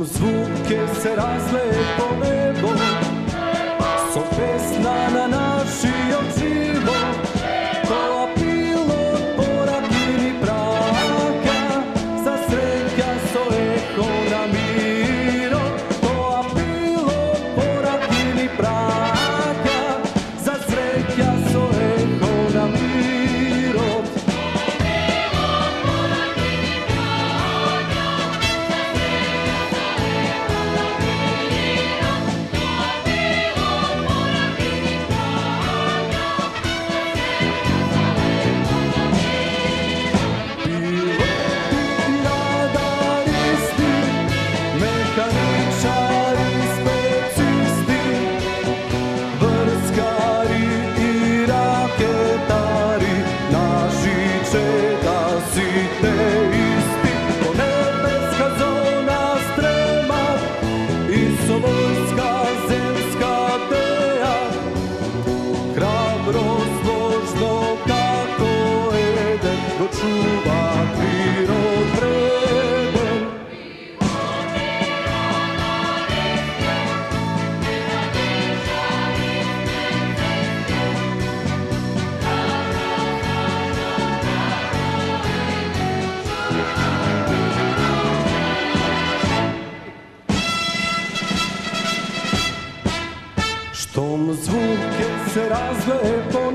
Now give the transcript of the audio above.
Štom zvuke se razle po nebo, so pesna na naši očivo, to pilot porakini praka, za sreća so eho na miro, to pilot porakini praka, za sreća so eho na miro. Štom zvuke se razle po